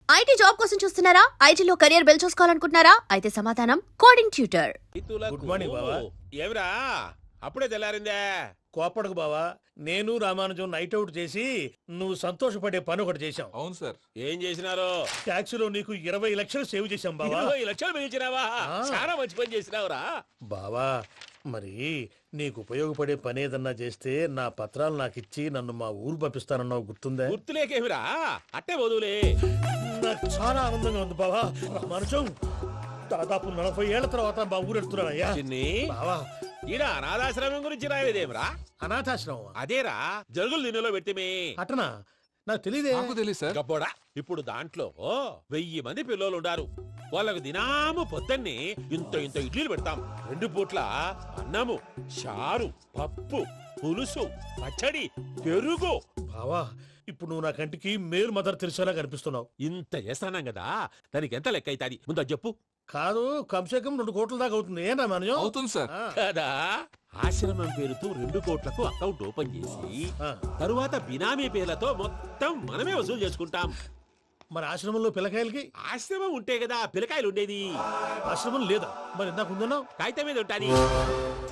IT job కోసం చూస్తున్నారా? ఐటీలో కెరియర్ బిల్డ్ చూసుకోవాలనుకుంటున్నారా? అయితే సమాధానం కోడింగ్ ట్యూటర్. గుడ్ మార్నింగ్ బావా. ఏమిరా అప్పుడే తెల్లారిందే? కోపడకు బావా, నేను రామానుజం నైట్ అవుట్ చేసి నువ్వు సంతోషపడే పని ఒకటి చేశాం. అవును సార్. ఏం చేసినారు? ట్యాక్సీలో నీకు 20 లక్షలు సేవ్ చేశాం బావా. 20 లక్షలు మిగిల్చినావా? చాలా మంచి పని చేసినావురా బావా, మరి నీకు ఉపయోగపడే పని ఏదన్నా చేస్తే నా పత్రాలు నాకు ఇచ్చి నన్ను మా ఊరు పంపిస్తానన్నావు, గుర్తుందా? గుర్తులేకేమిరా, అట్టే వదులే. నాకు చాలా ఆనందంగా ఉంది బావా. రామానుజం, దాదాపు 40 ఏళ్ల తర్వాత మా ఊరు వెళ్తున్నానయ్యా. చిన్ని బావా, ఈడ అనాథాశ్రమం గురించి రాయలేదేమిరా? అనాథాశ్రమం అదేరా జరుగులు దీనిలో పెట్టిమే. అటనా? నాకు తెలియదే. నాకు తెలియదు సార్. గబ్బోడా, ఇప్పుడు దాంట్లో 1000 మంది పిల్లలు ఉండారు. వాళ్ళకు దినాము పొద్దున్నే ఇంత ఇంత ఇడ్లీలు పెడతాం. 2 పూట్ల అన్నము, చారు, పప్పు, పులుసు, పచ్చడి, పెరుగు. బావా, ఇప్పుడు నువ్వు నా కంటికి మేలు మదర్ తెరిసేలా కనిపిస్తున్నావు. ఇంత చేస్తానం కదా, దానికి ఎంత లెక్క అవుతుంది ముందు అది చెప్పు. కాదు, కంసే కం 2 కోట్ల దాకా అవుతుంది. ఏం రామానుజం? అవుతుంది సార్. ఆ, కదా, ఆశ్రమం పేరుతో 2 కోట్లకు అకౌంట్ ఓపెన్ చేసి ఆ. తరువాత బినామీ పేర్లతో మొత్తం మనమే వసూలు చేసుకుంటాం. మరి ఆశ్రమంలో పిల్లకాయలకి? ఆశ్రమం ఉంటే కదా పిల్లకాయలు ఉండేది. ఆశ్రమం లేదా? మరి ఇందాక ఉందన్నావు. కాగితం మీద ఉంటాది.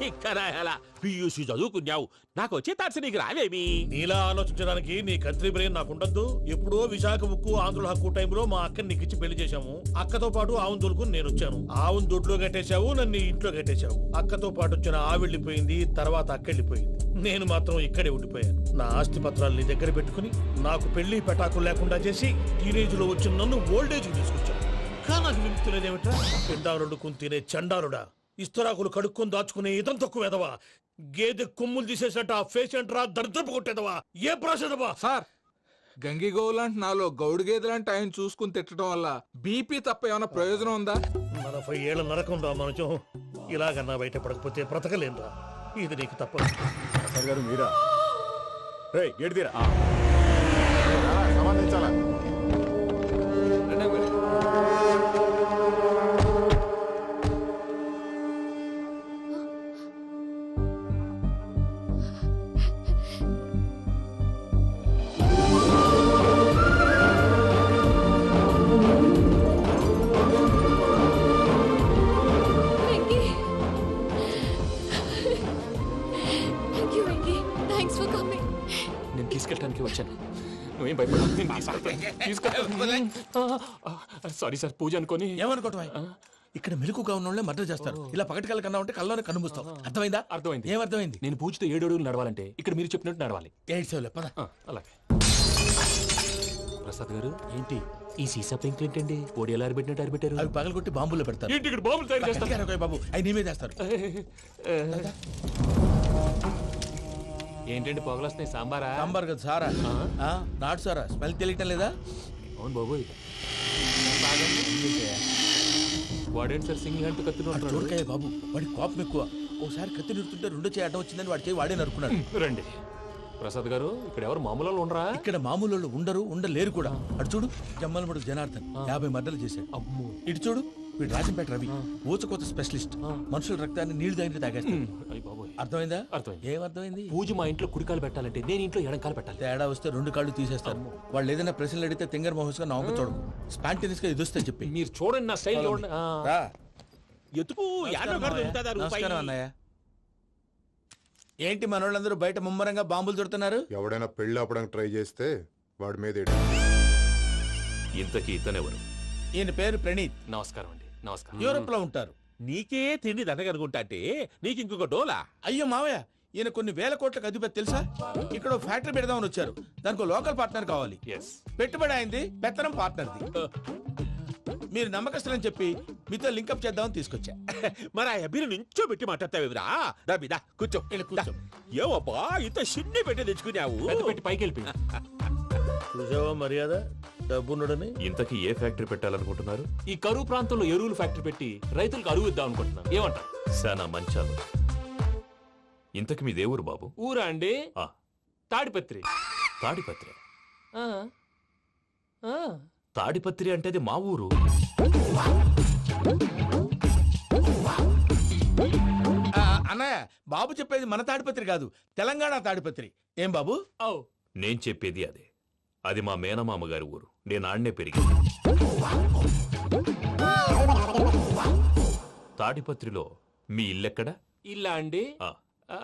తిక్కరాయాలా, పియూసీ చదువుకున్నావు, నాకు వచ్చే తాట్స్ నీకు రావేమి? నీలా ఆలోచించడానికి నీ కత్రి బ్రెయిన్ నాకు ఉండద్దు. ఎప్పుడో విశాఖ ఉక్కు ఆంధ్రుల హక్కు టైంలో మా అక్కని నీకిచ్చి పెళ్లి చేశాము. అక్కతో పాటు ఆవును దొడుకుని నేను వచ్చాను. ఆవును దొడ్లో కట్టేశావు, నన్ను ఇంట్లో కట్టేశావు. అక్కతో పాటు వచ్చిన ఆవిళ్ళిపోయింది, తర్వాత అక్కెళ్ళిపోయింది. నేను మాత్రం ఇక్కడే ఉండిపోయాను. నా ఆస్తి పత్రాలు నీ దగ్గర పెట్టుకుని నాకు పెళ్లి పెటాకులు లేకుండా చేసి టీనేజ్ లో వచ్చిన నన్ను ఓల్డేజ్ తీసుకొచ్చాను. కానీ నాకు విముక్తి లేదేమిట్రా? పిండారుడుకుని తినే చండారుడా, ఇస్తరాకులు కడుక్కొని దాచుకునే ఇతం తక్కువ ఎదవా, గేదె కొమ్ములు తీసేసట ఆ పేషెంట్ రా, దరిద్రపు కొట్టేదవా, ఏ ప్రాసెదవా? సార్, గంగిగోవులాంటి నాలో గౌడు గేదెలాంటి ఆయన చూసుకుని తిట్టడం వల్ల బీపీ తప్ప ఏమైనా ప్రయోజనం ఉందా? 40 ఏళ్ల నరకం రా మనచం. ఇలాగన్నా బయటపడకపోతే బ్రతకలేనురా. ఇది నీకు తప్పదు. గారు మీరా? రే గేట్ తీరా, సంబంధించాలా? రండి మరి. నేను తీసుకెళ్ళడానికి వచ్చాను. నువ్వేం భయపడ. సారీ సార్, పూజ అనుకోని. ఏమనుకోవటం? ఇక్కడ మెలకుగా ఉన్న వాళ్ళే మర్డర్ చేస్తారు. ఇలా పగటి కళ్ళ కన్నా ఉంటే కళ్ళలోనే కనుమూస్తావు. అర్థమైందా? అర్థమైంది. ఏమర్థమైంది? నేను పూజతో 7 అడుగులు నడవాలంటే ఇక్కడ మీరు చెప్పినట్టు నడవాలి. 8 పద. అలాగే. ప్రసాద్ గారు, ఏంటి ఈ సీసా పెంకులు ఏంటండి? ఓడి ఎలా అరబెట్టినట్టు అరబెట్టారు? అవి పగలగొట్టి బాంబుల్లో పెడతారు. ఏంటి ఇక్కడ బాబులు తయారు చేస్తారు? గట్టిగా బాబు, అవి నీవే చేస్తారు. ఏంటండి పొగలొస్తున్నాయి? సాంబారా? సాంబార్ కదా సారా? నాటు సారా. స్మెల్ తెలియటం లేదా? అవును బాబోయ్. వాడేంటి సార్ సింగిల్ హ్యాండ్ కత్తిని? చూడకాయ బాబు, వాడి కోపం ఎక్కువ. ఓసారి కత్తి నిరుతుంటే 2 చేయి అడ్డం వచ్చిందని వాడి చేయి వాడే నరుకున్నాడు. రండి ప్రసాద్ గారు, ఇక్కడ ఎవరు మామూలు వాళ్ళు ఉండరా? ఇక్కడ మామూలు వాళ్ళు ఉండరు, ఉండలేరు కూడా. అటు చూడు, జమ్మలమడు జనార్దన్ 50 మర్డర్లు చేశాడు. అమ్మో. ఇటు చూడు, వీడు రాజంపేట రవి, ఊచకోత స్పెషలిస్ట్. మనుషుల రక్తాన్ని నీళ్లు దగ్గర తాగేస్తాడు. అయ్య బాబోయ్. అర్థమైందా? అర్థమైంది. ఏమర్థమైంది? పూజ మా ఇంట్లో కుడికాలు పెట్టాలంటే నేను ఇంట్లో ఎడంకాలు పెట్టాలి. తేడా వస్తే 2 కాళ్ళు తీసేస్తారు. వాళ్ళు ఏదైనా ప్రశ్నలు అడిగితే తింగర్ మహోస్ గా నవ్వు చూడకు. స్పాంటేనియస్ గా ఎదుస్తా చెప్పి. మీరు చూడండి నా స్టైల్. రా. ఎతుకు యాడో కాడ దొరుకుతుందా రూపాయి? నమస్కారం అన్నయ్య. ఏంటి మనోళ్ళందరూ బయట ముమ్మరంగా బాంబులు దొరుకుతున్నారు? ఎవడైనా పెళ్లి ఆపడానికి ట్రై చేస్తే వాడి మీద ఇంతకీ ఇతనెవరు? ఈయన పేరు ప్రణీత్. నమస్కారం అండి. నమస్కారం. యూరోప్ లో ఉంటారు. నీకే తిండి దండగనుకుంటా అంటే నీకు ఇంకొక డోలా? అయ్యో మావయ్య, ఈయన కొన్ని వేల కోట్లకు అధిపతి తెలుసా? ఇక్కడ ఫ్యాక్టరీ పెడదామని వచ్చారు. దానికి లోకల్ పార్ట్నర్ కావాలి. ఎస్. పెట్టుబడి అయింది, పెత్తనం పార్ట్నర్ది. మీరు నమ్మకస్తులని చెప్పి మీతో లింకప్ చేద్దామని తీసుకొచ్చా. మరి ఆ అబ్బిని నుంచో పెట్టి మాట్లాడతావేమిరా? దా మీద కూర్చో. కూర్చో. ఏవబ్బా ఇంత చిన్ని పెట్టి తెచ్చుకున్నావు? పెద్ద పెట్టి పైకి వెళ్ళిపోయి. చూసావా మర్యాద, డబ్బున్నడని. ఇంతకీ ఏ ఫ్యాక్టరీ పెట్టాలనుకుంటున్నారు? ఈ కరువు ప్రాంతంలో ఎరువులు ఫ్యాక్టరీ పెట్టి రైతులకు అరువు ఇద్దాం అనుకుంటున్నాను. ఏమంటారు? శానా మంచాలు. ఇంతకి మీ దేవురు బాబు? ఊరా అండి? ఆ. తాడిపత్రి. తాడిపత్రి. ఆ. ఆ. తాడిపత్రి అంటే అది మా ఊరు. అన్నయ్య, బాబు చెప్పేది మన తాడిపత్రి కాదు, తెలంగాణ తాడిపత్రి. ఏం బాబు? ఓ. నేను చెప్పేది అదే. అది మా మేనమామ గారి ఊరు. నేను ఆడనే పెరిగి. తాడిపత్రిలో మీ ఇల్లెక్కడ? ఇల్లా అండి ఆ, ఆ,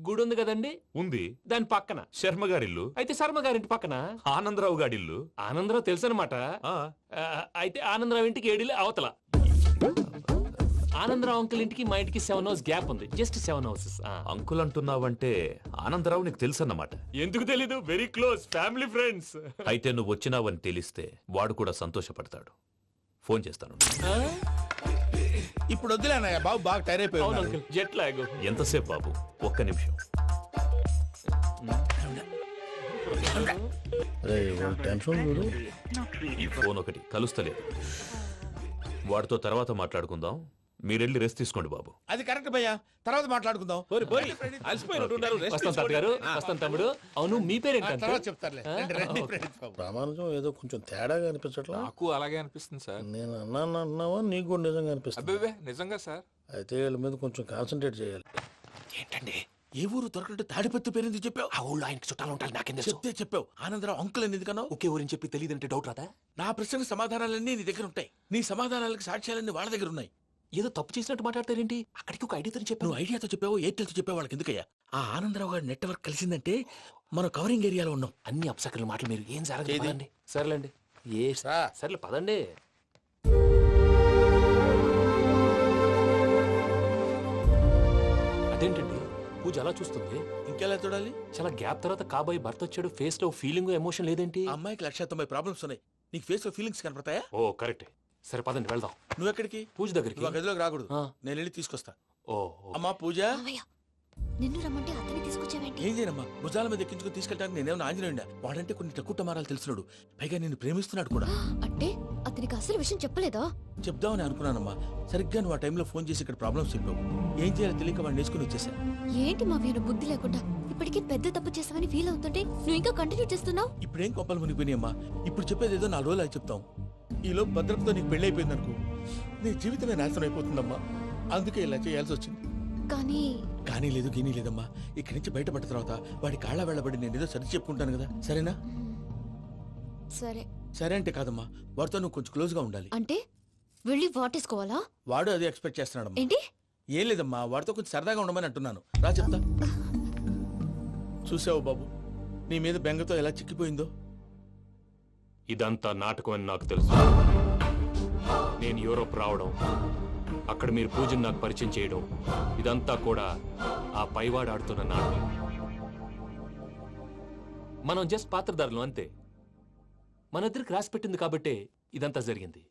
గుడి ఉంది కదండి ఉంది. దాని పక్కన. శర్మ గారిల్లు. అయితే శర్మ గారింటి పక్కన ఆనందరావు గారిల్లు. ఆనందరావు తెలుసు అనమాట. ఆ, అయితే ఆనందరావు ఇంటికి 7 అవతల. ఆనందరావు అంకుల్ ఇంటికి మా ఇంటికి 7 హౌస్ గ్యాప్ ఉంది. Just 7 houses. అంకుల్ అంటున్నావంటే ఆనందరావు నీకు తెలుసన్నమాట. ఎందుకు తెలీదు? Very close family friends. అయితే నువ్వు వచ్చినావని తెలిస్తే వాడు కూడా సంతోషపడతాడు. ఫోన్ చేస్తాను. ఇప్పుడు వద్దులే అన్నయ్య, బాబు బాగా టైర్ అయిపోయి అవును ఉన్నాడు. Uncle, jet lag. ఎంతసేపు బాబు? ఒక్క నిమిషం. ఈ ఫోన్ ఒకటి కలుస్తలేదు. వాడితో తర్వాత మాట్లాడుకుందాం. మీరెళ్ళి రెస్ట్ తీసుకోండి బాబు. అది కరెక్ట్ భయ్యా, తర్వాత మాట్లాడుకుందాం. అలసిపోయినట్టున్నారు. rest వస్తాం తాత గారు, వస్తాం తమ్ముడు. అవును, మీ పేరేంటి తర్వాత అంకుల్? చెప్తారులే. రండి, రండి, ఫ్రెండ్స్ బాబు. ప్రామాణికం ఏదో కొంచెం తేడాగా అనిపించట్లా. నాకు అలాగే అనిపిస్తుంది సార్. నేను అన్నాను అంటున్నావా, నీకు కూడా నిజంగా అనిపిస్తుంది. అబ్బే నిజంగా సార్. అయితే వీళ్ళ మీద కొంచెం కాన్సన్ట్రేట్ చేయాలి. ఏంటండి ఏ ఊరు దొరకట్టు తాడిపత్రి పేరు ఎందుకు చెప్పావు? ఆ ఊళ్ళో ఆయనకి చుట్టాలు ఉంటారు, నాకేం తెలుసు. చెప్తే చెప్పావు. ఆనందరావు అంకుల్ అని ఎందుకన్నావు? ఒకే ఊరిని చెప్పి తెలియదంటే డౌట్ రాదా? నా ప్రశ్నకు సమాధానాలన్నీ నీ దగ్గర ఉంటాయి. నీ సమాధానాలకు సాక్ష్యాలన్నీ వాళ్ళ దగ్గర ఉన్నాయి. ఏదో తప్పు చేసినట్టు మాట్లాడతారేంటి? అక్కడికి ఒక ఐడియాతో చెప్పాను. నువ్వు ఐడియాతో చెప్పావు, ఎయిర్టెల్తో చెప్పావు, వాళ్ళకి ఎందుకయ్యా? ఆ ఆనందరావు గారి నెట్వర్క్ కలిసిందంటే మనం కవరింగ్ ఏరియాలో ఉన్నాం. అన్ని అప్సకర్ల మాటలు మీరు ఏం జరగదు. ఏది? పదండి. సర్లేండి. ఏ సర్లే పదండి. అదేంటండి పూజ అలా చూస్తుంది? ఇంకెలా చూడాలి? చాలా గ్యాప్ తర్వాత కాబోయే భర్త వచ్చాడు. ఫేస్ లో ఫీలింగ్ ఎమోషన్ లేదేంటి? ఆ అమ్మాయికి 190 ప్రాబ్లమ్స్ ఉన్నాయి. నీకు ఫేస్ లో ఫీలింగ్స్ కనపడతాయా? ఓ కరెక్ట్. సరే పదండి వెళ్దాం. నువ్వు ఎక్కడికి? పూజ దగ్గరికి. నువ్వు ఆ గదిలోకి రాకూడదు. ఆ. నేను వెళ్ళి తీసుకొస్తా. ఓ అమ్మా పూజ, మావయ్య నిన్ను రమ్మంటే అతన్ని తీసుకొచ్చావేంటి? ఏం చేయనమ్మా? భుజాల మీద ఎక్కించుకుని తీసుకెళ్ళడానికి నేనేమన్నా ఆంజనేయుడా? వాడంటే కొన్ని తక్కువ టమారాలు తెలిసినాడు. పైగా నిన్ను ప్రేమిస్తున్నాడు కూడా. అంటే అతనికి అసలు విషయం చెప్పలేదా? చెప్దామని అనుకున్నానమ్మా. సరిగ్గా నువ్వు ఆ టైంలో ఫోన్ చేసి ఇక్కడ ప్రాబ్లమ్స్ చెప్పావు. ఏం చేయాలో తెలియక వాడిని వేసుకుని వచ్చేసా. ఏంటి మావయ్య నువ్వు బుద్ధి లేకుండా ఇప్పటికీ పెద్ద తప్పు చేసావని ఫీల్ అవుతుంటే నువ్వు ఇంకా కంటిన్యూ చేస్తున్నావు? ఇప్పుడేం కొప్పలు మునిగిపోయినాయమ్మా. ఇప్పుడు చెప్పేది ఏదో 4 రోజులు అది చెప్తాం. ఈలోపు భద్రతతో నీకు పెళ్లి అయిపోయింది అనుకో, నీ జీవితమే నాశనం అయిపోతుందమ్మా. అందుకే ఇలా చేయాల్సి వచ్చింది. కానీ కానీ లేదు, గీనీ లేదమ్మా. ఇక్కడి నుంచి బయటపడ్డ తర్వాత వాడి కాళ్ళ వెళ్ళబడి నేను ఏదో సరి చెప్పుకుంటాను కదా, సరేనా? సరే. సరే అంటే కాదమ్మా, వాడితో నువ్వు కొంచెం క్లోజ్ గా ఉండాలి. అంటే వెళ్ళి వాటేసుకోవాలా? వాడు అదే ఎక్స్పెక్ట్ చేస్తున్నాడమ్మా. ఏంటి? ఏం లేదమ్మా, వాడితో కొంచెం సరదాగా ఉండమని అంటున్నాను. రా చెప్తా. చూసావు బాబు, నీ మీద బెంగతో ఎలా చిక్కిపోయిందో. ఇదంతా నాటకం అని నాకు తెలుసు. నేను యూరోప్ రావడం, అక్కడ మీరు పూజను నాకు పరిచయం చేయడం, ఇదంతా కూడా ఆ పైవాడు ఆడుతున్న నాటకం. మనం జస్ట్ పాత్రధారులు అంతే. మన ఇద్దరికి రాసి పెట్టింది కాబట్టే ఇదంతా జరిగింది.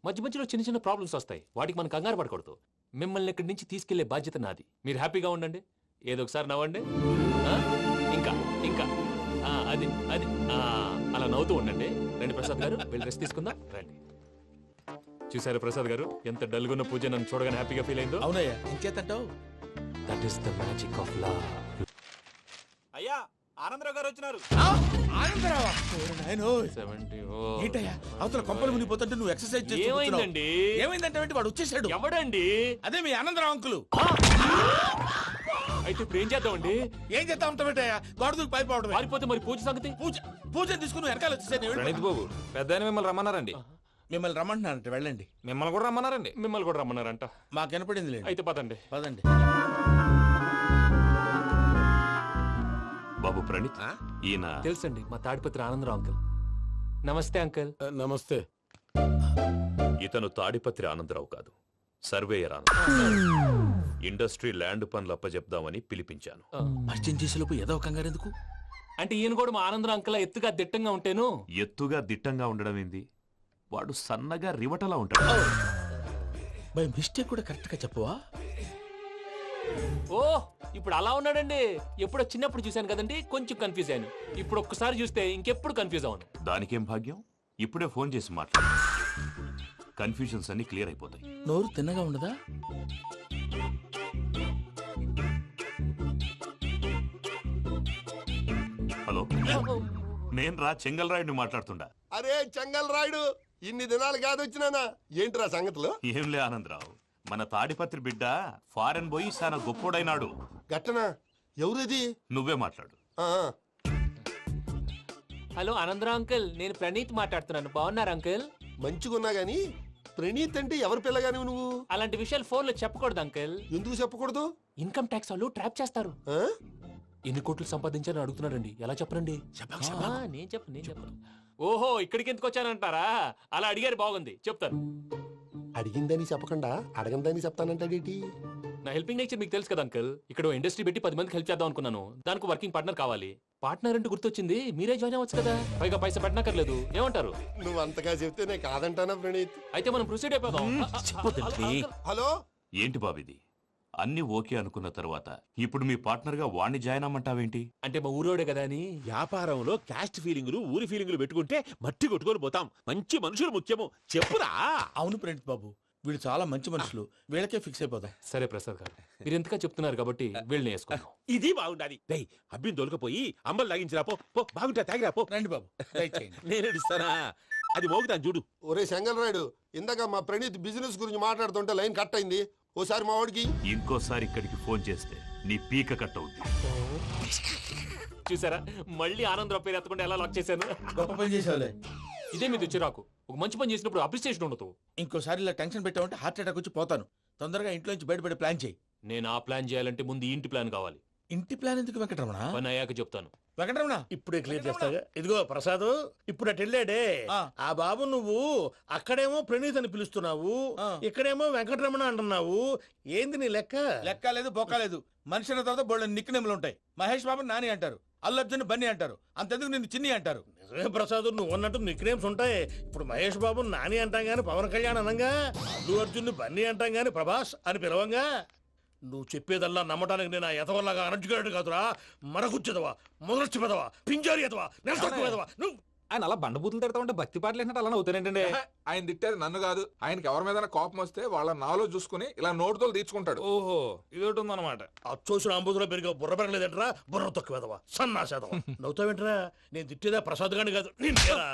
మధ్య మధ్యలో చిన్న చిన్న ప్రాబ్లమ్స్ వస్తాయి, వాటికి మనం కంగారు పడకూడదు. మిమ్మల్ని ఇక్కడి నుంచి తీసుకెళ్లే బాధ్యత నాది. మీరు హ్యాపీగా ఉండండి, ఏదో ఒకసారి నవ్వండి. ఆ? ఇంకా ఇంకా అది అది అలా నవ్వుతూ ఉండండి. రండి ప్రసాద్ గారు, వెళ్ళి రెస్ట్ తీసుకుందాం. రండి. చూసారు ప్రసాద్ గారు, ఎంత డల్గున్న పూజ నన్ను చూడగానే హ్యాపీగా ఫీల్ అయిందో. అవునయ్యా, ఇంకేతంటావు? That is the magic of love. అయ్యా ఆనందరావు గారు వచ్చినారు. ఆనందరావా? ఓరి నాయనో. 70. ఏంటయ్యా అవతల కొంపలు మునిగిపోతుంటే నువ్వు ఎక్సర్సైజ్ చేస్తూ కూర్చున్నావు. ఏమైందండి? ఏమైందంటే వాడు వచ్చేసాడు. ఎవడండి? అదే మీ ఆనందరావు అంకులు. అయితే ఇప్పుడు ఏం చేద్దామండి? ఏం చేస్తా ఉంటావేటయ్యా? గోడ దూకి పైపోవడమే. పారిపోతే మరి పూజ సంగతి? పూజ తీసుకుని వెనకాల వచ్చేసాను. ప్రణీత్ బాబు, పెద్ద మిమ్మల్ని రమ్మన్నారండి. మిమ్మల్ని రమ్మంటున్నానంటే వెళ్ళండి. మిమ్మల్ని కూడా రమ్మన్నారండి. మిమ్మల్ని కూడా రమ్మన్నారంట. మాకు వినపడింది లేదు. అయితే పదండి. పదండి. బాబు ప్రణీత్, ఈయన తెలుసండి, మా తాడిపత్రి ఆనందరావు అంకుల్. నమస్తే అంకుల్. నమస్తే. ఇతను తాడిపత్రి ఆనందరావు కాదు, సర్వేయర్ ఆనందరావు. ఇండస్ట్రీ ల్యాండ్ పనులు అప్పజెప్దామని పిలిపించాను. పరిచయం చేసేలోపు ఏదో కంగారు ఎందుకు? అంటే ఈయన కూడా మా ఆనందరావు అంకుల్ ఎత్తుగా దిట్టంగా ఉంటాను. ఎత్తుగా దిట్టంగా ఉండడం ఏంది? వాడు సన్నగా రివటలా ఉంటాడు. బై మిస్టేక్ కూడా కరెక్ట్ గా చెప్పవా? ఓ ఇప్పుడు అలా ఉన్నాడండి. ఎప్పుడో చిన్నప్పుడు చూశాను కదండి, కొంచెం కన్ఫ్యూజ్ అయ్యాను. ఇప్పుడు ఒక్కసారి చూస్తే ఇంకెప్పుడు కన్ఫ్యూజ్ అవును. దానికేం భాగ్యం, ఇప్పుడే ఫోన్ చేసి మాట్లాడు. కన్ఫ్యూజన్స్ అన్ని క్లియర్ అయిపోతాయి. నోరు తిన్నగా ఉండదా? హలో, నేను రా చెంగల్రాయుడిని మాట్లాడుతుండా. అరే చెంగల్ రాయుడు, ఇన్ని దినాలు కాదు వచ్చినానా? ఏంట్రా సంగతులు? ఏంలే ఆనందరావు, మన తాడిపత్రి బిడ్డ ఫారెన్ పోయి చాలా గొప్పోడైనాడు. గట్టనా? ఎవరిది? నువ్వే మాట్లాడు. ఆ, హలో ఆనందరావు అంకుల్, నేను ప్రణీత్ మాట్లాడుతున్నాను. బాగున్నారు అంకుల్? మంచిగున్నా గాని ప్రణీత్ అంటే ఎవరి పిల్లగాని నువ్వు? అలాంటి విషయాలు ఫోన్ లో చెప్పకూడదు అంకుల్. ఎందుకు చెప్పకూడదు? ఇన్కమ్ ట్యాక్స్ వాళ్ళు ట్రాప్ చేస్తారు. ఆ? ఎన్ని కోట్లు సంపాదించాలని అడుగుతున్నారండి. ఎలా చెప్పరండి? నేను చెప్పను. ఓహో, ఇక్కడికి ఎందుకు వచ్చానంటారా? అలా అడిగారు, బాగుంది, చెప్తాను. అడిగిందని చెప్పకుండా అడగందని చెప్తానంటాడేటి? నా హెల్పింగ్ నేచర్ మీకు తెలుసు కదా అంకుల్. ఇక్కడ ఇండస్ట్రీ పెట్టి 10 మందికి హెల్ప్ చేద్దాం అనుకున్నాను. దానికి వర్కింగ్ పార్ట్నర్ కావాలి. పార్ట్నర్ అంటే గుర్తొచ్చింది, మీరే జాయిన్ అవ్వచ్చు కదా. పైగా పైసా పెట్టనక్కర్లేదు. ఏమంటారు? నువ్వు అంతగా చెప్తే నేను కాదంటానా ప్రణీత్? అయితే మనం ప్రొసీడ్ అయిపోదాం. హలో, ఏంటి బాబిది? అన్ని ఓకే అనుకున్న తర్వాత ఇప్పుడు మీ పార్ట్నర్ గా వాణ్ణి జాయిన్ అమ్మంటావేంటి? అంటే మా ఊరోడే కదా అని. వ్యాపారంలో క్యాస్ట్ ఫీలింగులు ఊరి ఫీలింగులు పెట్టుకుంటే మట్టి కొట్టుకొని పోతాం. మంచి మనుషులు ముఖ్యము, చెప్పురా. అవును ప్రణీత్ బాబు, వీళ్ళు చాలా మంచి మనుషులు, వీళ్ళకే ఫిక్స్ అయిపోదాం. సరే ప్రసాద్ గారు, మీరు ఎంతగా చెప్తున్నారు కాబట్టి వీళ్ళని వేసుకున్నాం. ఇది బాగుండాలి. డై అబ్బిని దొలకపోయి అమ్మలు తాగించిరా పో. పో బాగుంటా, తాగిరా పో. రండి బాబు, దయచేయండి. నేను ఇస్తానా? అది మోగుతాను చూడు. ఒరే సెంగల్ రాయుడు, ఇందాక మా ప్రణీత్ బిజినెస్ గురించి మాట్లాడుతుంటే లైన్ కట్ అయింది. ఓసారి మా వాడికి ఇంకోసారి ఇక్కడికి ఫోన్ చేస్తే నీ పీక కట్ అవుద్ది. చూసారా, మళ్ళీ ఆనందరావు పేరు ఎత్తకుండా ఎలా లాక్ చేశాను. గొప్ప పని చేసేవాళ్ళే. ఇదే మీద చిరాకు. ఒక మంచి పని చేసినప్పుడు అప్రిసియేషన్ ఉండదు. ఇంకోసారి ఇలా టెన్షన్ పెట్టామంటే హార్ట్ అటాక్ వచ్చి పోతాను. తొందరగా ఇంట్లో నుంచి బయటపడే ప్లాన్ చేయి. నేను ఆ ప్లాన్ చేయాలంటే ముందు ఈ ఇంటి ప్లాన్ కావాలి. ఇంటి ప్లాన్ ఎందుకు వెంకటరమణ? పని అయ్యాక చెప్తాను. వెంకటరమణ, ఇప్పుడే క్లియర్ చేస్తాగా. ఇదిగో ప్రసాద్, ఇప్పుడు అటు వెళ్ళాడే ఆ. ఆ బాబు, నువ్వు అక్కడేమో ప్రణీత్ అని పిలుస్తున్నావు, ఆ. ఇక్కడేమో వెంకటరమణ అంటున్నావు. ఏంది నీ లెక్క? లెక్క లేదు బొక్క లేదు. మనిషి అన్న తర్వాత బోళ్ళ నిక్ నేమ్లు ఉంటాయి. మహేష్ బాబు నాని అంటారు, అల్లు అర్జున్ బన్నీ అంటారు, అంతెందుకు నిన్ను చిన్ని అంటారు. నిజమే ప్రసాద్, నువ్వు అన్నట్టు నిక్నేమ్స్ ఉంటాయి. ఇప్పుడు మహేష్ బాబు నాని అంటాం గాని పవన్ కళ్యాణ్ అనంగా, అల్లు అర్జున్ బన్నీ అంటాం గాని ప్రభాస్ అని పిలవంగా. నువ్వు చెప్పేదల్లా నమ్మటానికి నేను ఆ ఎతవల్లాగా అనర్జుకేటెడ్ కాదురా. మరగుచ్చదవా, మొదలచ్చి పెదవా, పింజారి ఎదవా, నెలసొక్కు పెదవా నువ్వు. ఆయన అలా బండబూతులు తిడతా ఉంటే భక్తి పాటలు ఏంటంటే అలా అవుతానంటే. ఆయన తిట్టేది నన్ను కాదు. ఆయనకి ఎవరి మీద కోపం వస్తే వాళ్ళ నాలో చూసుకుని ఇలా నోటుతో తీర్చుకుంటాడు. ఓహో, ఇది ఒకటి ఉందన్నమాట. అచ్చోసిన అంబుధులో పెరిగే బుర్ర పెరగలేదంటరా, బుర్ర తొక్కు వెదవా, సన్నాసేదవా. నవ్వుతావేంట్రా? నేను తిట్టేదా ప్రసాద్ గాని కాదు, నిన్నేరా.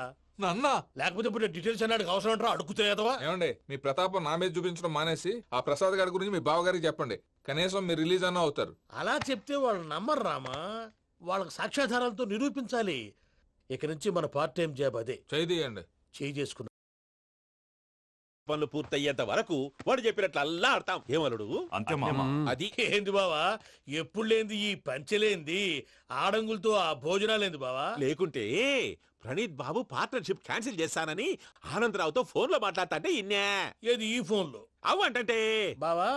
నన్నా? లేకపోతే ఇప్పుడు డీటెయిల్స్ అన్నాడు అవసరం అంటారా? అడుగుతాయేదవా. ఏమండి, మీ ప్రతాపం నా మీద చూపించడం మానేసి ఆ ప్రసాద్ గారి గురించి మీ బావగారికి చెప్పండి. కనీసం మీరు రిలీజ్ అన్న అవుతారు. అలా చెప్తే వాళ్ళు నమ్మరు రామా. వాళ్ళకి సాక్ష్యాధారాలతో నిరూపించాలి. ఇక నుంచి మన పార్ట్ టైం జాబ్ అదే. చేయండి. చేయి చేసుకున్నా పనులు పూర్తయ్యేంత వరకు వాడు చెప్పినట్లు అల్లా ఆడతాం. ఏమలుడు? అంతే మామ. అది ఏంది బావా, ఎప్పుడు లేంది ఈ పంచలేంది, ఆడంగులతో ఆ భోజనాలేంది బావా? లేకుంటే ప్రణీత్ బాబు పార్ట్నర్షిప్ క్యాన్సిల్ చేస్తానని ఆనందరావుతో ఫోన్ లో మాట్లాడతాంటే ఇన్నే. ఏది ఈ ఫోన్లో? అవ్వంటే బావా,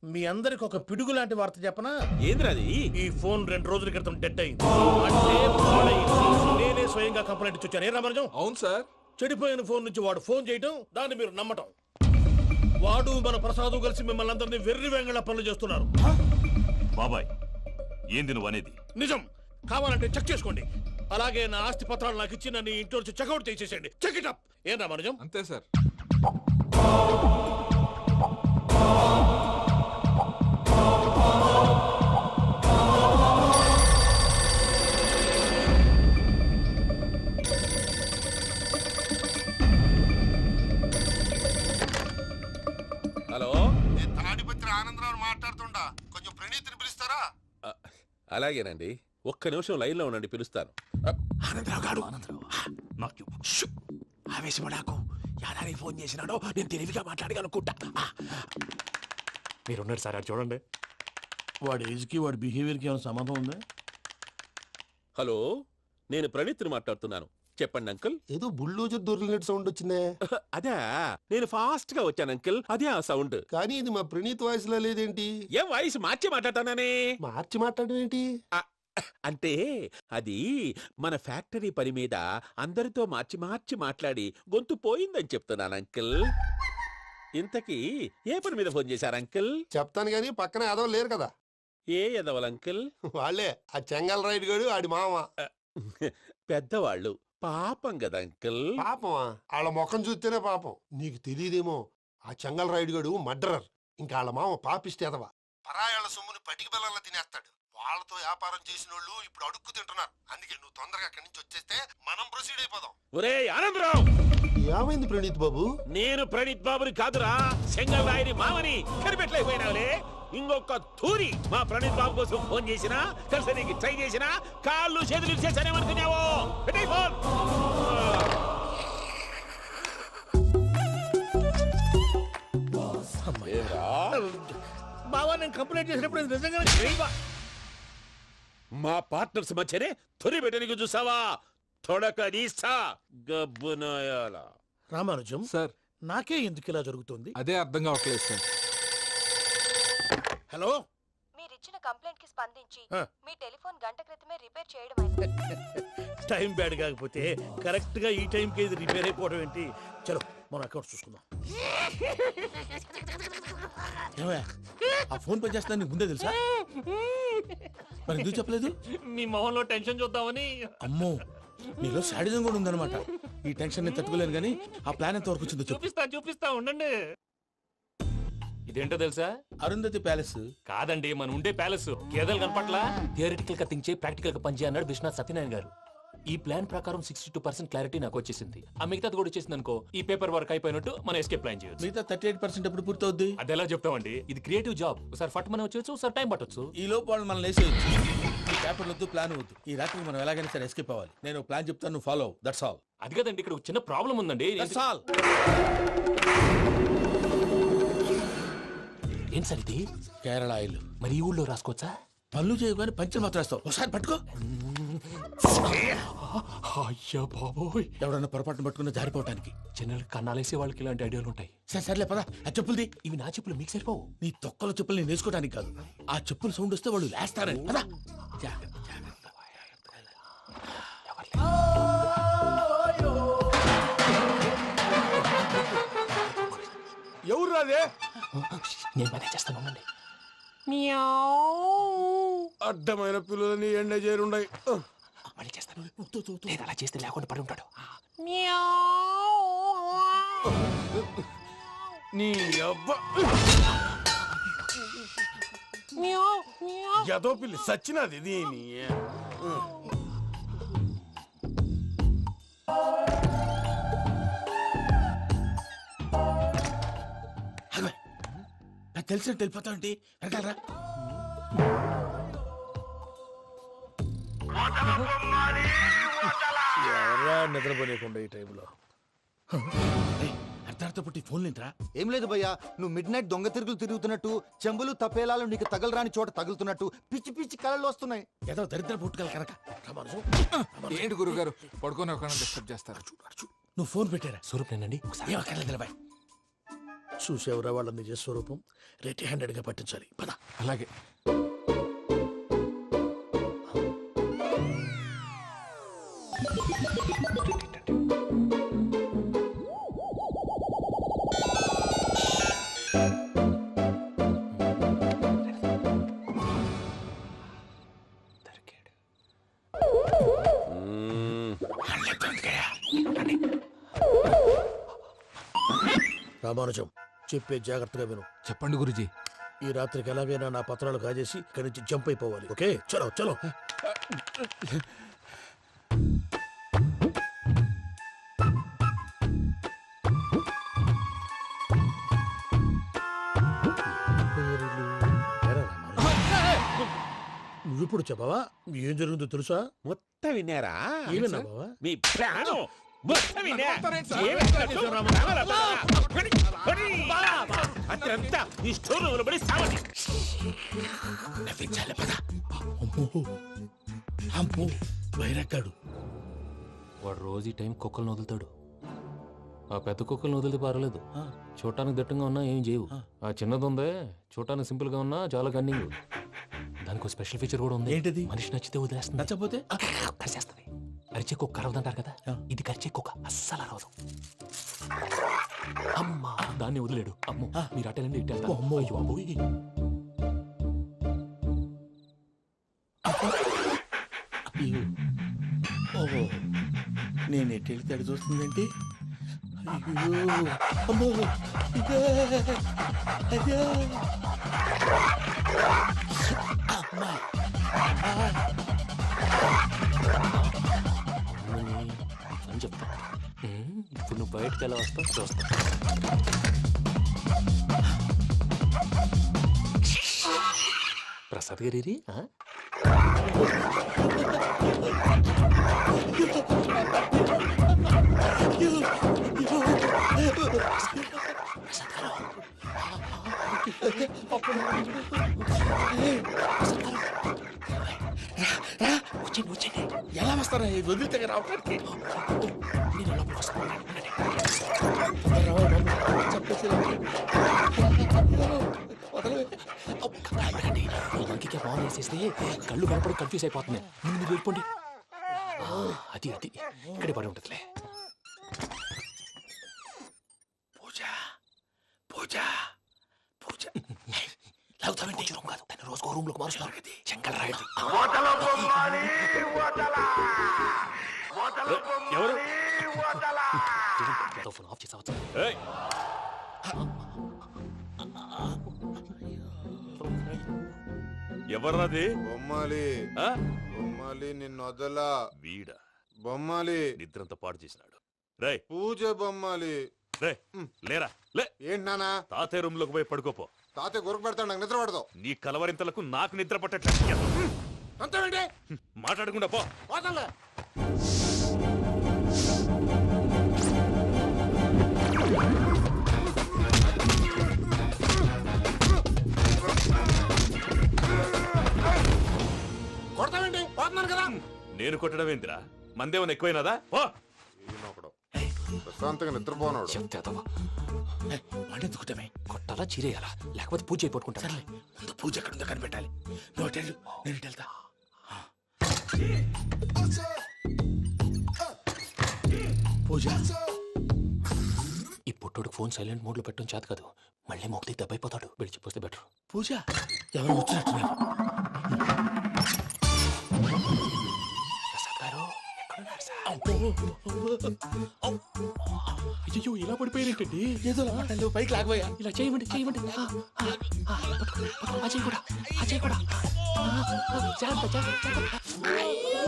మీ అందరికి ఒక పిడుగు లాంటి వార్త చెప్పనా? ఏంద్రది? ఈ ఫోన్ 2 రోజుల క్రితం డెడ్ అయింది. అంటే పాడైంది. నేనే స్వయంగా కంప్లైంట్ ఇచ్చి వచ్చాను. ఏ రామరాజం? అవును సార్. చెడిపోయిన ఫోన్ నుంచి వాడు ఫోన్ చేయటం, దాన్ని మీరు నమ్మటం. వాడు మన ప్రసాదు కలిసి మిమ్మల్ని అందరినీ వెర్రి వెంగళ పనులు చేస్తున్నారు. బాబాయ్, ఏంది నువ్వు అనేది? నిజం. కావాలంటే చెక్ చేసుకోండి. అలాగే నా ఆస్తి పత్రాలు నాకు ఇచ్చి నన్ను ఇంట్లో నుంచి చెక్అౌట్ చేసేసేయండి. Check it up. ఏం రామరాజం? అంతే సార్. హలో, నేను తాడిపత్రి ఆనందరావు మాట్లాడుతుండా, కొంచెం ప్రణీత్ని పిలుస్తారా? అలాగేనండి. ఒక్క నిమిషం లైన్ లో ఉండండి, పిలుస్తాను. ఆనందరావు గాడు. ఆవేశపడాకు. యాదారి ఫోన్ చేసినాడో నేను తెలివిగా మాట్లాడగలనుకుంటా. మీరున్నారు సార్, అది చూడండి. వాడి ఏజ్కి వాడి బిహేవియర్కి ఏమైనా సంబంధం ఉందా? హలో, నేను ప్రణీత్ని మాట్లాడుతున్నాను. చెప్పండి అంకుల్. ఏదో బుల్డోజర్ దొరికినట్టు సౌండ్ వచ్చిందే. అదే, నేను ఫాస్ట్ గా వచ్చాను అంకుల్. అదే ఆ సౌండ్. కానీ ఇది మా ప్రణీత్ వాయిస్ లో లేదేంటి? ఏ వాయిస్ మార్చి మాట్లాడతాననే? మార్చి మాట్లాడడం ఏంటి? అంటే అది మన ఫ్యాక్టరీ పని మీద అందరితో మార్చి మార్చి మాట్లాడి గొంతు పోయిందని చెప్తున్నాను అంకుల్. ఇంతకీ ఏ పని మీద ఫోన్ చేశారు అంకుల్? చెప్తాను గానీ పక్కన ఏదో లేరు కదా. ఏ ఎదవలు అంకుల్? వాళ్ళే ఆ చెంగల్ రైడ్ గడు ఆడి మామ. పెద్దవాళ్ళు, పాపం కదా అంకుల్. పాపమా? వాళ్ళ ముఖం చూస్తేనే పాపం. నీకు తెలియదేమో, ఆ చెంగల్ రైడ్ గడు మర్డరర్. ఇంకా వాళ్ళ మామ పాపిస్తేదవా. పరాయాళ్ళ సొమ్ముని పటికి బెల్లంలో తినేస్తాడు. వాళ్ళతో వ్యాపారం చేసిన వాళ్ళు ఇప్పుడు అడుక్కు తింటున్నారు. అందుకే నువ్వు తొందరగా అక్కడి నుంచి వచ్చేస్తే మనం ప్రొసీడ్ అయిపోదాం. ఒరే ఆనందరావు, ఏమైంది ప్రణీత్ బాబు? నేను ప్రణీత్ బాబుని కాదురా, సెంగల్ రాయని మామని కనిపెట్టలేకపోయినావులే. ఇంకొక తూరి మా ప్రణీత్ బాబు కోసం ఫోన్ చేసినా కలిసి నీకు ట్రై చేసినా కాళ్ళు చేతులు ఇచ్చేసానేమనుకున్నావో పెట్టేయ్ ఫోన్. బావా నేను కంప్లైంట్ చేసినప్పుడు ఇది నిజంగానే చేయవా? మా పార్ట్నర్స్ మధ్యనే తొలి పెట్టడానికి చూసావా? తొడక నీస్తా గబ్బునాయాల. రామానుజం సార్ నాకే ఎందుకు ఇలా జరుగుతుంది? అదే అర్థం కావట్లేదు సార్. హలో, మీరిచ్చిన కంప్లైంట్ కి స్పందించి ఆ. మీ టెలిఫోన్ గంట క్రితమే రిపేర్ చేయడం అయింది. టైం బ్యాడ్ కాకపోతే కరెక్ట్ గా ఈ టైంకి ఇది రిపేర్ అయిపోవడం ఏంటి? చలో మన అకౌంట్ చూసుకుందాం. ఏమయ్య, ఆ ఫోన్ పనిచేస్తున్నా నీకు ముందే తెలుసా? మరి ఎందుకు చెప్పలేదు? మీ మొహంలో టెన్షన్ చూద్దామని. అమ్మో, నీలో శాడిజం కూడా ఉందన్నమాట. ఈ టెన్షన్ నేను తట్టుకోలేను కానీ ఆ ప్లాన్ ఎంత వరకు వచ్చిందో చెప్పు. చూపిస్తా ఉండండి. ఇదేంటో తెలుసా? అరుంధతి ప్యాలెస్. కాదండి, మన ఉండే ప్యాలెస్. గేదెలు కనపట్లా? థియరిటికల్ గా థింక్ చేయి, ప్రాక్టికల్ గా పనిచేయి అన్నాడు విశ్వనాథ్ సత్యనారాయణ గారు. ఈ ప్లాన్ ప్రకారం 62% క్లారిటీ నాకు వచ్చేసింది. ఆ మిగతాది కూడా వచ్చేసింది అనుకో, ఈ పేపర్ వర్క్ అయిపోయినట్టు మనం ఎస్కేప్ ప్లాన్ చేయొచ్చు. మిగతా 38% ఎప్పుడు పూర్తవుద్ది? అది ఎలా చెప్తామండి? ఇది క్రియేటివ్ జాబ్. ఒకసారి ఫట్ మనం వచ్చేచ్చు, ఒకసారి టైం పట్టొచ్చు. ఈ లోపు వాళ్ళు మనం లేసేయచ్చు. ఈ పేపర్ వద్దు, ప్లాన్ వద్దు. ఈ రాత్రికి మనం ఎలాగైనా సరే ఎస్కేప్ అవ్వాలి. నేను ప్లాన్ చెప్తాను, నువ్వు ఫాలో. That's all. అది కదండి, ఇక్కడ ఒక చిన్న ప్రాబ్లం ఉందండి. That's all. ఏం సార్ ఇది? కేరళ ఆయిల్. మరి ఈ ఊళ్ళో రాసుకోవచ్చా? పనులు చేయగానే పంచలు మాత్రం వేస్తావు. ఒకసారి పట్టుకో. అయ్యా బాబోయ్, ఎవడన్నా పొరపాటున పట్టుకున్న జారిపోవటానికి. జనరల్ కన్నాలేసే వాళ్ళకి ఇలాంటి ఐడియాలు ఉంటాయి. సర్లే పద, ఆ చెప్పులది. ఇవి నా చెప్పులు మీకు సరిపోవు. నీ తొక్కల చెప్పులు నేను వేసుకోవడానికి కాదు, ఆ చెప్పులు సౌండ్ వస్తే వాళ్ళు లేస్తారని. పద. ఎవరు రాదే? నేను మేనేజ్ చేస్తాను, ఉండండి. అడ్డమైన పిల్లలని ఎండ చేరుండయి. మళ్ళీ చేస్తాను. లేదు, అలా చేస్తే లేకుండా పడి ఉంటాడు. నీ అబ్బ ఎదో పిల్లి సచ్చినది దీని. నాకు తెలిసినట్టు వెళ్ళిపోతావంటి. వెనకాలరా. ఎవరా నిద్రపోలేకుండా ఈ టైంలో? అర్ధార్థ పుట్టి ఫోన్ లేంట్రా. ఏం లేదు భయ్యా, నువ్వు మిడ్ నైట్ దొంగ తిరుగులు తిరుగుతున్నట్టు, చెంబులు తపేలాలు నీకు తగలరాని చోట తగులుతున్నట్టు పిచ్చి పిచ్చి కళలు వస్తున్నాయి. ఏదో దరిద్ర పుట్టుకల కనుక. ఏంటి గురుగారు పడుకొని ఒక డిస్టర్బ్ చేస్తారు? నువ్వు ఫోన్ పెట్టారా? స్వరూప్ నేనండి. ఏమక్కర్లేదు బాయ్. చూసేవరా వాళ్ళ నిజ స్వరూపం. రెట్టి హ్యాండెడ్ గా పట్టించాలి. పద. అలాగే. రామానుజం, చెప్పే జాగ్రత్తగా విను. చెప్పండి గురుజీ. ఈ రాత్రికి ఎలాగైనా నా పత్రాలు కాజేసి ఇక్కడి నుంచి జంప్ అయిపోవాలి. ఓకే, చలో చలో. నువ్విప్పుడు చెప్పవా ఏం జరిగిందో తెలుసా? మొత్తం విన్నారా? ఏమన్నా బావా? మీ ప్లాను మొత్తం విన్నా. అత్యంతా ఈ స్టోర్ రూమ్ లో పడి సావండి. నవ్వించాలి. పద. అమ్మో, అమ్మో, వైరక్కాడు. వాడు రోజు ఈ టైం కుక్కలను వదులుతాడు. ఆ పెద్ద కుక్కలను వదిలితే పర్వాలేదు, చూడటానికి దట్టంగా ఉన్నా ఏం చేయవు. ఆ చిన్నది ఉందే, చూడటానికి సింపుల్ గా ఉన్నా చాలా కన్నింగ్. దానికి స్పెషల్ ఫీచర్ కూడా ఉంది. ఏంటిది? మనిషి నచ్చితే వదిలేస్తుంది, నచ్చపోతే కరిచేస్తుంది. అరిచే కుక్క అరవదంటారు కదా, ఇది కరిచే కుక్క అస్సలు అరవదు. అమ్మా, దాన్ని వదిలేడు. అమ్మో, మీరు అటెండి ఇటు వెళ్తారు. అమ్మో. అయ్యో అబ్బోయ్. ఓహో, నేను ఎటు వెళ్తే అటు చూస్తుందేంటి? అయ్యో, అమ్మో, ఇదే, అదే. అమ్మా, అని చెప్తా. ఇప్పుడు నువ్వు బయటకు ఎలా వస్తావు చూస్తా. ప్రసాద్ గారి ఎలా వస్తారా ఇది వదిలితే రావడానికి ఇంకే ఫోన్ వేసేస్తే కళ్ళు కనపడి కన్ఫ్యూజ్ అయిపోతుంది ముందు మీరు వెళ్ళిపోండి అది అది ఇక్కడే పడి ఉంటుందిలే పూజ పూజ పూజ లాగుతామంటే రూమ్ కాదు తను రోజుకో రూమ్ లోకి మారుస్తున్నారు కదా చెంగల్ రాయడు ఎవరు ఫోన్ ఆఫ్ చేసావచ్చు ఏయ్, ఎవర్రాది బొమ్మాలి ఆ? బొమ్మాలి నిన్ను వదలా వీడ బొమ్మాలి నిద్రంతా పాడు చేసినాడు. రేయ్ పూజ బొమ్మాలి రే లేరా లే. ఏంటి నానా తాతయ్య రూమ్ లోకి పోయి పడుకోపో. తాతయ్య గురకు పెడతాడు నాకు నిద్ర పడతావు నీ కలవరింతలకు నాకు నిద్ర పట్టట్లేదు. అంతేంటి మాట్లాడకుండా పో. పోతాలే కొడతావేంటి పోతున్నాను కదా నేను కొట్టడం ఏంటిరా? మందేమన్నా ఎక్కువైనదా? పో. ఈయనొకడు ప్రశాంతంగా నిద్రపోనాడు చెప్తేదవా వాడెందుకుంటామే కొట్టాలా చీరేయాలా లేకపోతే పూజ అయిపోట్టుకుంటా ముందు పూజ ఎక్కడ ఉందో కనిపెట్టాలి నువ్వు వెళ్ళు నేను వెళ్తా పూజ ఈ పుట్టోడు ఫోన్ సైలెంట్ మోడ్ లో పెట్టడం చేత కాదు మళ్ళీ మోక్తి దెబ్బైపోతాడు విడిచిపోతే బెటర్ పూజ ఎవరు వచ్చినట్టున్నారు ప్రసాద్ గారు ఎక్కడున్నారు సార్? అయ్యో ఇలా పడిపోయారేంటండి ఏదో మాటలు పైకి లాగబోయా ఇలా చేయమండి చేయమండి అజయ్ కూడా అజయ్ కూడా జాగ్రత్త, జాగ్రత్త. అయ్యో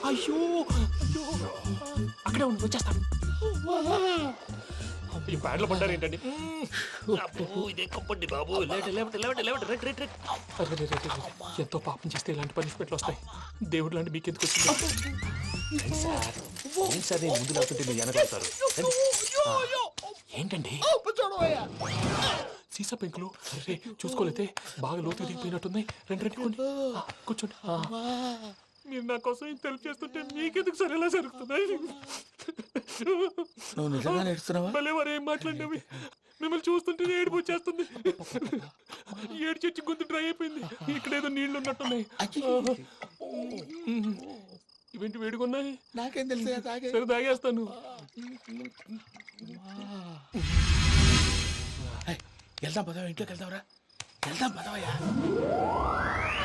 అయ్యో అక్కడే ఉండి వచ్చేస్తాను ఈ బ్యాడ్లో పడ్డారు ఏంటండి ఇదే కప్పండి బాబు ఎంతో పాపం చేస్తే ఇలాంటి పనిష్మెంట్లు వస్తాయి దేవుడు లాంటి మీకు ఎందుకు వచ్చింది సార్ నేను ముందు లేకుంటే మీరు వెనకాడతారు ఏంటండి సీసా పెంకులు అరే చూసుకోలేతే బాగా లోతు దిగిపోయినట్టున్నాయి రెండు రెండు కూర్చోండి మీరు నా కోసం ఇంత హెల్ప్ చేస్తుంటే మీకెందుకు సరే ఎలా జరుగుతున్నాయి నువ్వు నిజంగా నేర్చుతున్నావా మళ్ళీ వారు ఏం మాట్లాడినవి మిమ్మల్ని చూస్తుంటే ఏడుపు వచ్చేస్తుంది ఏడు చెచ్చి గొంతు డ్రై అయిపోయింది ఇక్కడ ఏదో నీళ్లు ఉన్నట్టున్నాయి ఇవేంటి వేడుకున్నాయి నాకేం తెలుసు సరే తాగేస్తాను వెళ్దాం పదవా ఇంట్లోకి వెళ్దాంరా వెళ్దాం పదవయ్యా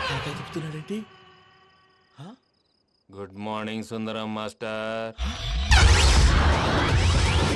నాకై చెప్తున్నాడేంటి గుడ్ మార్నింగ్ సుందరం మాస్టర్